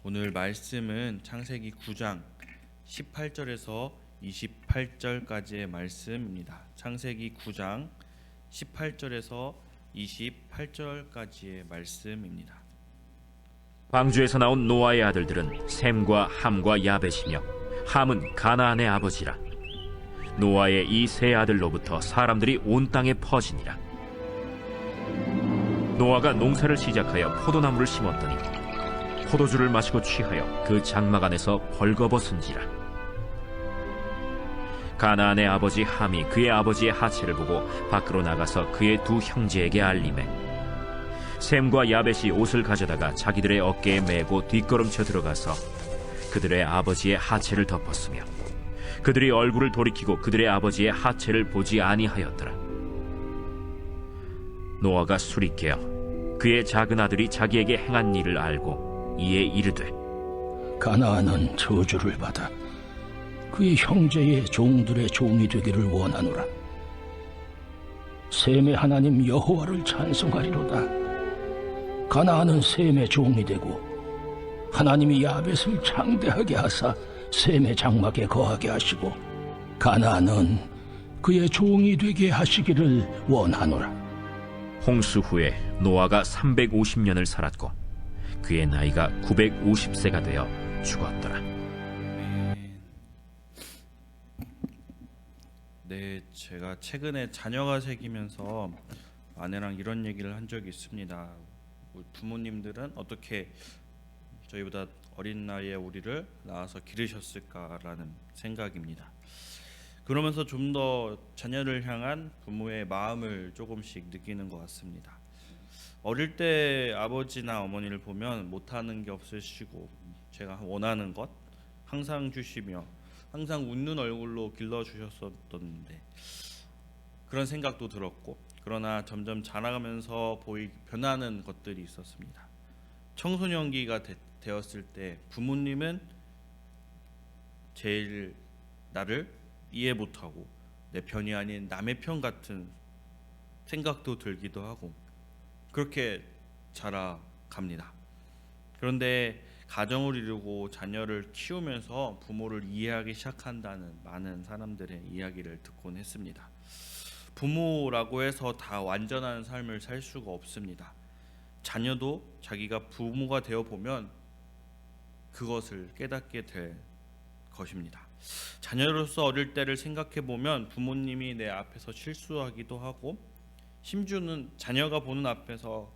오늘 말씀은 창세기 9장 18절에서 28절까지의 말씀입니다. 창세기 9장 18절에서 28절까지의 말씀입니다. 방주에서 나온 노아의 아들들은 셈과 함과 야벳이며 함은 가나안의 아버지라. 노아의 이 세 아들로부터 사람들이 온 땅에 퍼지니라. 노아가 농사를 시작하여 포도나무를 심었더니 포도주를 마시고 취하여 그 장막 안에서 벌거벗은지라. 가나안의 아버지 함이 그의 아버지의 하체를 보고 밖으로 나가서 그의 두 형제에게 알리매 셈과 야벳이 옷을 가져다가 자기들의 어깨에 메고 뒷걸음쳐 들어가서 그들의 아버지의 하체를 덮었으며 그들이 얼굴을 돌이키고 그들의 아버지의 하체를 보지 아니하였더라. 노아가 술이 깨어 그의 작은 아들이 자기에게 행한 일을 알고 이에 이르되 가나안은 저주를 받아 그의 형제의 종들의 종이 되기를 원하노라. 셈의 하나님 여호와를 찬송하리로다. 가나안은 셈의 종이 되고 하나님이 야벳을 창대하게 하사 셈의 장막에 거하게 하시고 가나안은 그의 종이 되게 하시기를 원하노라. 홍수 후에 노아가 350년을 살았고 그의 나이가 950세가 되어 죽었더라. 네, 제가 최근에 자녀가 생기면서 아내랑 이런 얘기를 한 적이 있습니다. 우리 부모님들은 어떻게 저희보다 어린 나이에 우리를 낳아서 기르셨을까라는 생각입니다. 그러면서 좀 더 자녀를 향한 부모의 마음을 조금씩 느끼는 것 같습니다. 어릴 때 아버지나 어머니를 보면 못하는 게 없으시고 제가 원하는 것 항상 주시며 항상 웃는 얼굴로 길러주셨었는데 그런 생각도 들었고, 그러나 점점 자라가면서 변하는 것들이 있었습니다. 청소년기가 되었을 때 부모님은 제일 나를 이해 못하고 내 편이 아닌 남의 편 같은 생각도 들기도 하고 그렇게 자라갑니다. 그런데 가정을 이루고 자녀를 키우면서 부모를 이해하기 시작한다는 많은 사람들의 이야기를 듣곤 했습니다. 부모라고 해서 다 완전한 삶을 살 수가 없습니다. 자녀도 자기가 부모가 되어 보면 그것을 깨닫게 될 것입니다. 자녀로서 어릴 때를 생각해 보면 부모님이 내 앞에서 실수하기도 하고 심지어는 자녀가 보는 앞에서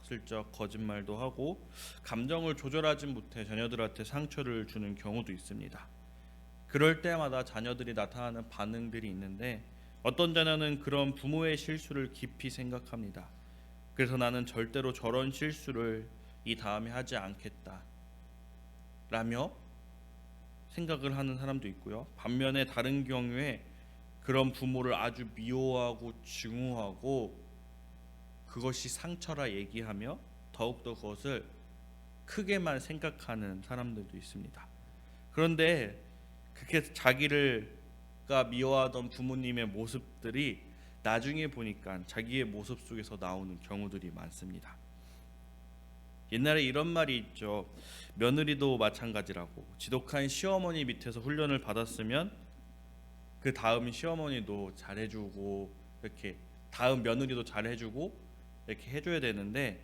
슬쩍 거짓말도 하고 감정을 조절하지 못해 자녀들한테 상처를 주는 경우도 있습니다. 그럴 때마다 자녀들이 나타나는 반응들이 있는데 어떤 자녀는 그런 부모의 실수를 깊이 생각합니다. 그래서 나는 절대로 저런 실수를 이 다음에 하지 않겠다 라며 생각을 하는 사람도 있고요. 반면에 다른 경우에 그런 부모를 아주 미워하고 증오하고 그것이 상처라 얘기하며 더욱더 그것을 크게만 생각하는 사람들도 있습니다. 그런데 그렇게 자기가 미워하던 부모님의 모습들이 나중에 보니까 자기의 모습 속에서 나오는 경우들이 많습니다. 옛날에 이런 말이 있죠. 며느리도 마찬가지라고. 지독한 시어머니 밑에서 훈련을 받았으면 그 다음 시어머니도 잘해주고 이렇게 다음 며느리도 잘해주고 이렇게 해줘야 되는데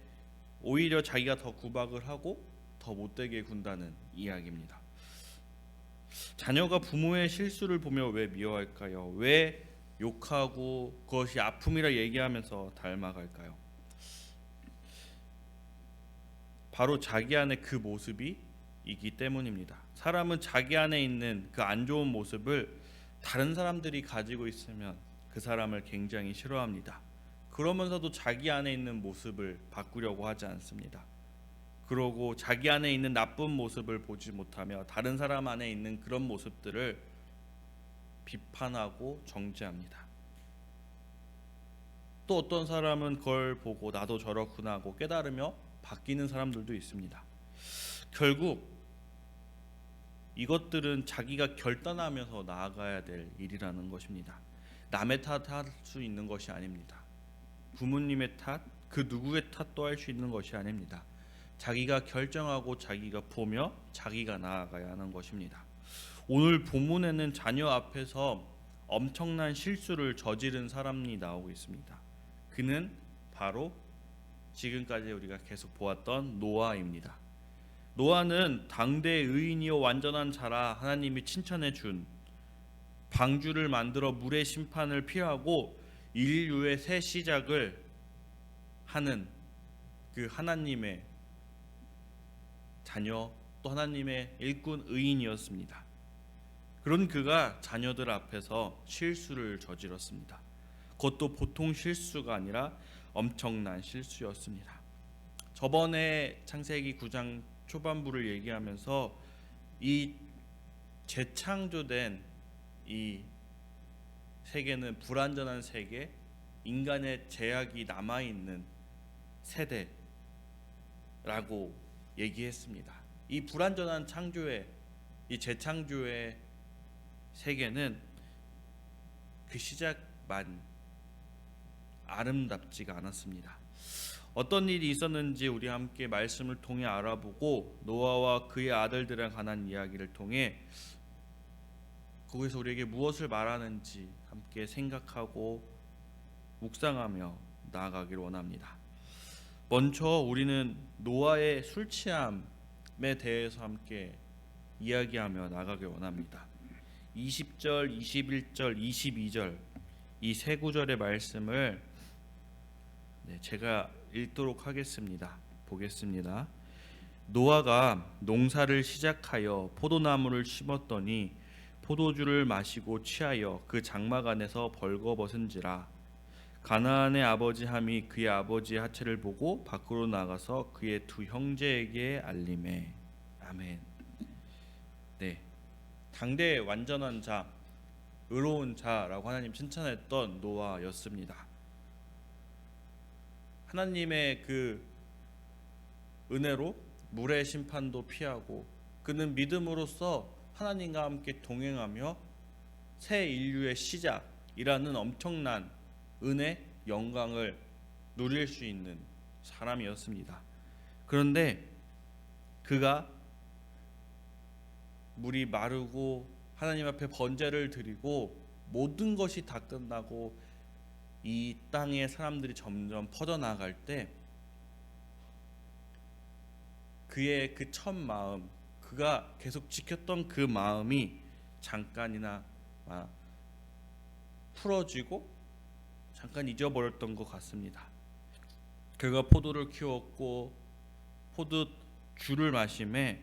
오히려 자기가 더 구박을 하고 더 못되게 군다는 이야기입니다. 자녀가 부모의 실수를 보며 왜 미워할까요? 왜 욕하고 그것이 아픔이라 얘기하면서 닮아갈까요? 바로 자기 안에 그 모습이 있기 때문입니다. 사람은 자기 안에 있는 그 안 좋은 모습을 다른 사람들이 가지고 있으면 그 사람을 굉장히 싫어합니다. 그러면서도 자기 안에 있는 모습을 바꾸려고 하지 않습니다. 그러고 자기 안에 있는 나쁜 모습을 보지 못하며 다른 사람 안에 있는 그런 모습들을 비판하고 정죄합니다. 또 어떤 사람은 그걸 보고 나도 저렇구나 하고 깨달으며 바뀌는 사람들도 있습니다. 결국 이것들은 자기가 결단하면서 나아가야 될 일이라는 것입니다. 남의 탓할 수 있는 것이 아닙니다. 부모님의 탓, 그 누구의 탓도 할 수 있는 것이 아닙니다. 자기가 결정하고 자기가 보며 자기가 나아가야 하는 것입니다. 오늘 본문에는 자녀 앞에서 엄청난 실수를 저지른 사람이 나오고 있습니다. 그는 바로 지금까지 우리가 계속 보았던 노아입니다. 노아는 당대의 의인이요 완전한 자라 하나님이 칭찬해 준 방주를 만들어 물의 심판을 피하고 인류의 새 시작을 하는 그 하나님의 자녀, 또 하나님의 일꾼 의인이었습니다. 그런 그가 자녀들 앞에서 실수를 저질렀습니다. 그것도 보통 실수가 아니라 엄청난 실수였습니다. 저번에 창세기 9장 초반부를 얘기하면서 이 재창조된 이 세계는 불완전한 세계, 인간의 제약이 남아있는 세대라고 얘기했습니다. 이 불완전한 창조의, 이 재창조의 세계는 그 시작만 아름답지가 않았습니다. 어떤 일이 있었는지 우리 함께 말씀을 통해 알아보고 노아와 그의 아들들에 관한 이야기를 통해 거기서 우리에게 무엇을 말하는지 함께 생각하고 묵상하며 나아가기를 원합니다. 먼저 우리는 노아의 술 취함에 대해서 함께 이야기하며 나아가길 원합니다. 20절, 21절, 22절 이 세 구절의 말씀을 제가 읽도록 하겠습니다. 보겠습니다. 노아가 농사를 시작하여 포도나무를 심었더니 포도주를 마시고 취하여 그 장막 안에서 벌거벗은지라. 가나안의 아버지 함이 그의 아버지의 하체를 보고 밖으로 나가서 그의 두 형제에게 알림해. 아멘. 네, 당대의 완전한 자, 의로운 자라고 하나님 칭찬했던 노아였습니다. 하나님의 그 은혜로 물의 심판도 피하고 그는 믿음으로써 하나님과 함께 동행하며 새 인류의 시작이라는 엄청난 은혜, 영광을 누릴 수 있는 사람이었습니다. 그런데 그가 물이 마르고 하나님 앞에 번제를 드리고 모든 것이 다 끝나고 이 땅의 사람들이 점점 퍼져나갈 때 그의 그 첫 마음, 그가 계속 지켰던 그 마음이 잠깐이나 풀어지고 잠깐 잊어버렸던 것 같습니다. 그가 포도를 키웠고 포도주를 마심에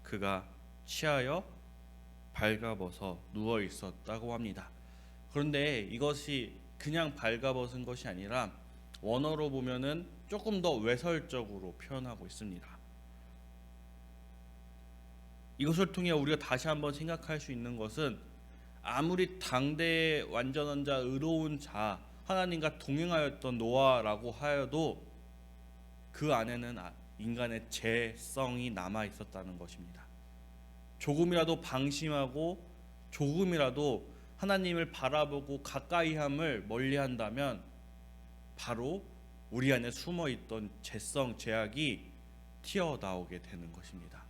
그가 취하여 발가벗어 누워 있었다고 합니다. 그런데 이것이 그냥 발가벗은 것이 아니라 원어로 보면은 조금 더 외설적으로 표현하고 있습니다. 이것을 통해 우리가 다시 한번 생각할 수 있는 것은 아무리 당대의 완전한 자, 의로운 자, 하나님과 동행하였던 노아라고 하여도 그 안에는 인간의 죄성이 남아 있었다는 것입니다. 조금이라도 방심하고 조금이라도 하나님을 바라보고 가까이함을 멀리한다면 바로 우리 안에 숨어있던 죄성, 죄악이 튀어나오게 되는 것입니다.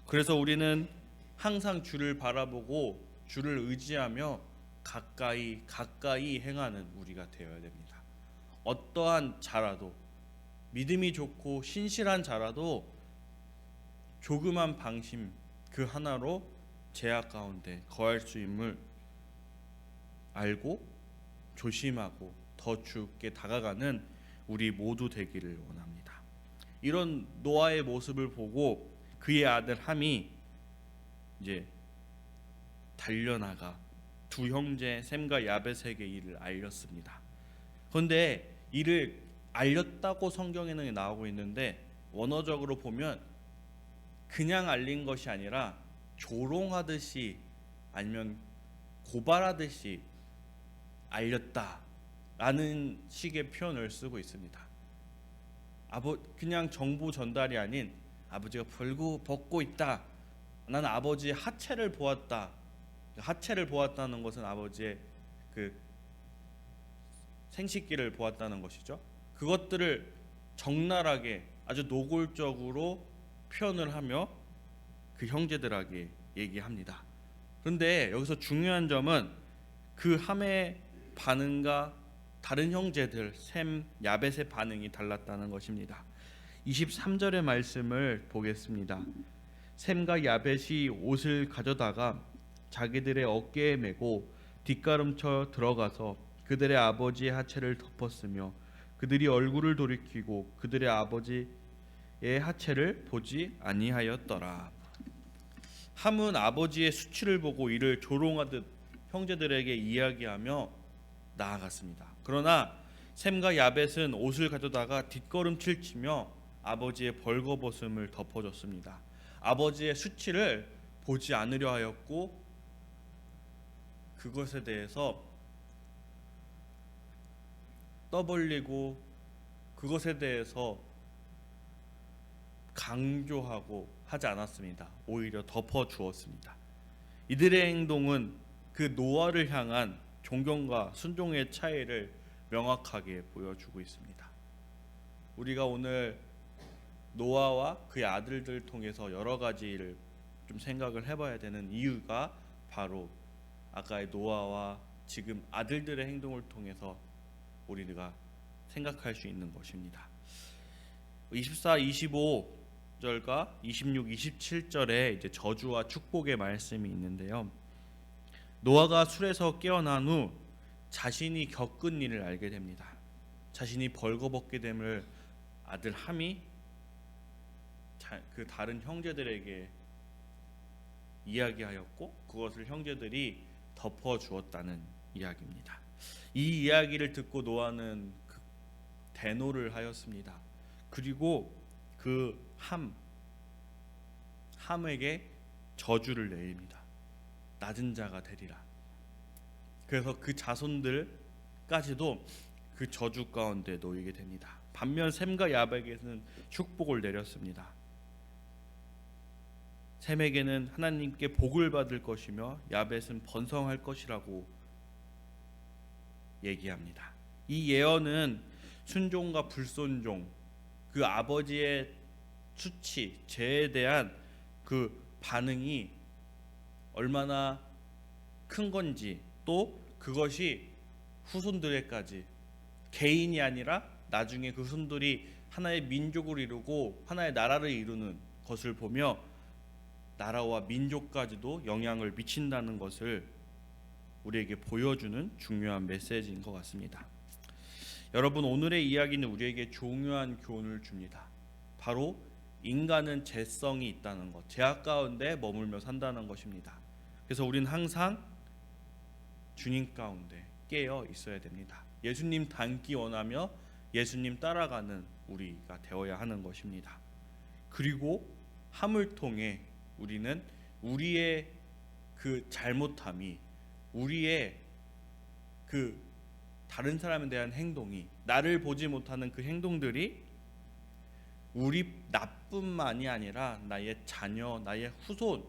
그래서 우리는 항상 주를 바라보고 주를 의지하며 가까이 행하는 우리가 되어야 됩니다. 어떠한 자라도, 믿음이 좋고 신실한 자라도 조그만 방심 그 하나로 죄악 가운데 거할 수 있음을 알고 조심하고 더 주께 다가가는 우리 모두 되기를 원합니다. 이런 노아의 모습을 보고 그의 아들 함이 이제 달려나가 두 형제 셈과 야벳에게 이를 알렸습니다. 그런데 이를 알렸다고 성경에는 나오고 있는데 원어적으로 보면 그냥 알린 것이 아니라 조롱하듯이 아니면 고발하듯이 알렸다라는 식의 표현을 쓰고 있습니다. 그냥 정보 전달이 아닌 아버지가 벌거벗고 있다. 나는 아버지의 하체를 보았다. 하체를 보았다는 것은 아버지의 그 생식기를 보았다는 것이죠. 그것들을 적나라하게 아주 노골적으로 표현을 하며 그 형제들에게 얘기합니다. 그런데 여기서 중요한 점은 그 함의 반응과 다른 형제들 셈, 야벳의 반응이 달랐다는 것입니다. 23절의 말씀을 보겠습니다. 셈과 야벳이 옷을 가져다가 자기들의 어깨에 메고 뒷걸음쳐 들어가서 그들의 아버지의 하체를 덮었으며 그들이 얼굴을 돌이키고 그들의 아버지의 하체를 보지 아니하였더라. 함은 아버지의 수치를 보고 이를 조롱하듯 형제들에게 이야기하며 나아갔습니다. 그러나 셈과 야벳은 옷을 가져다가 뒷걸음질 치며 아버지의 벌거벗음을 덮어줬습니다. 아버지의 수치를 보지 않으려 하였고 그것에 대해서 떠벌리고 그것에 대해서 강조하고 하지 않았습니다. 오히려 덮어주었습니다. 이들의 행동은 그 노아를 향한 존경과 순종의 차이를 명확하게 보여주고 있습니다. 우리가 오늘 노아와 그의 아들들을 통해서 여러 가지를 좀 생각을 해봐야 되는 이유가 바로 아까의 노아와 지금 아들들의 행동을 통해서 우리가 생각할 수 있는 것입니다. 24, 25절과 26, 27절에 이제 저주와 축복의 말씀이 있는데요. 노아가 술에서 깨어난 후 자신이 겪은 일을 알게 됩니다. 자신이 벌거벗게 됨을 아들 함이 그 다른 형제들에게 이야기하였고 그것을 형제들이 덮어주었다는 이야기입니다. 이 이야기를 듣고 노아는 대노를 하였습니다. 그리고 그 함에게 저주를 내립니다. 낮은 자가 되리라. 그래서 그 자손들까지도 그 저주 가운데 놓이게 됩니다. 반면 셈과 야벳에게는 축복을 내렸습니다. 셈에게는 하나님께 복을 받을 것이며 야벳은 번성할 것이라고 얘기합니다. 이 예언은 순종과 불순종, 그 아버지의 수치, 죄에 대한 그 반응이 얼마나 큰 건지, 또 그것이 후손들에까지 개인이 아니라 나중에 그 후손들이 하나의 민족을 이루고 하나의 나라를 이루는 것을 보며 나라와 민족까지도 영향을 미친다는 것을 우리에게 보여주는 중요한 메시지인 것 같습니다. 여러분, 오늘의 이야기는 우리에게 중요한 교훈을 줍니다. 바로 인간은 죄성이 있다는 것, 죄악 가운데 머물며 산다는 것입니다. 그래서 우리는 항상 주님 가운데 깨어 있어야 됩니다. 예수님 닮기 원하며 예수님 따라가는 우리가 되어야 하는 것입니다. 그리고 함을 통해 우리는 우리의 그 잘못함이, 우리의 그 다른 사람에 대한 행동이, 나를 보지 못하는 그 행동들이 우리 나뿐만이 아니라 나의 자녀, 나의 후손,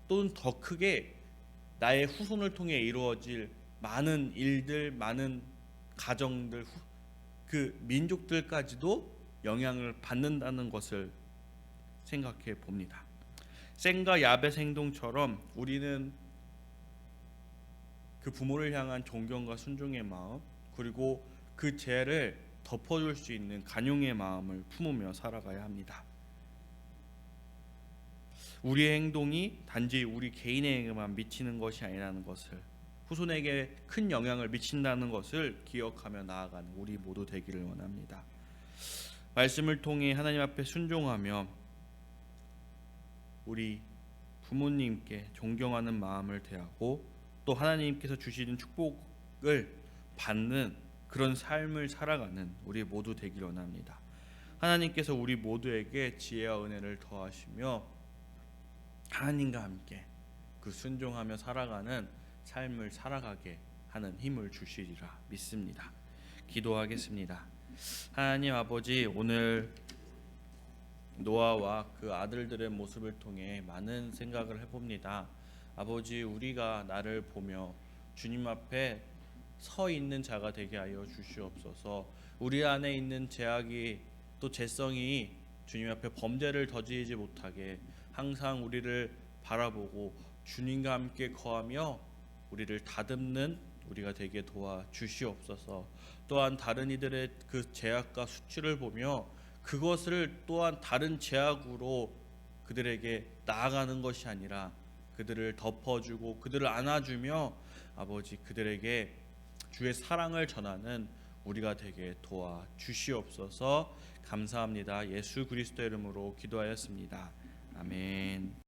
또는 더 크게 나의 후손을 통해 이루어질 많은 일들, 많은 가정들, 그 민족들까지도 영향을 받는다는 것을 생각해 봅니다. 셈과 야벳 행동처럼 우리는 그 부모를 향한 존경과 순종의 마음, 그리고 그 죄를 덮어줄 수 있는 간용의 마음을 품으며 살아가야 합니다. 우리의 행동이 단지 우리 개인에게만 미치는 것이 아니라는 것을, 후손에게 큰 영향을 미친다는 것을 기억하며 나아가는 우리 모두 되기를 원합니다. 말씀을 통해 하나님 앞에 순종하며 우리 부모님께 존경하는 마음을 대하고 또 하나님께서 주시는 축복을 받는 그런 삶을 살아가는 우리 모두 되기를 원합니다. 하나님께서 우리 모두에게 지혜와 은혜를 더하시며 하나님과 함께 그 순종하며 살아가는 삶을 살아가게 하는 힘을 주시리라 믿습니다. 기도하겠습니다. 하나님 아버지, 오늘 노아와 그 아들들의 모습을 통해 많은 생각을 해봅니다. 아버지, 우리가 나를 보며 주님 앞에 서 있는 자가 되게 하여 주시옵소서. 우리 안에 있는 죄악이 또 죄성이 주님 앞에 범죄를 저지르지 못하게 항상 우리를 바라보고 주님과 함께 거하며 우리를 다듬는 우리가 되게 도와 주시옵소서. 또한 다른 이들의 그 죄악과 수치를 보며 그것을 또한 다른 죄악으로 그들에게 나아가는 것이 아니라 그들을 덮어주고 그들을 안아주며 아버지 그들에게 주의 사랑을 전하는 우리가 되게 도와 주시옵소서. 감사합니다. 예수 그리스도의 이름으로 기도하였습니다. 아멘.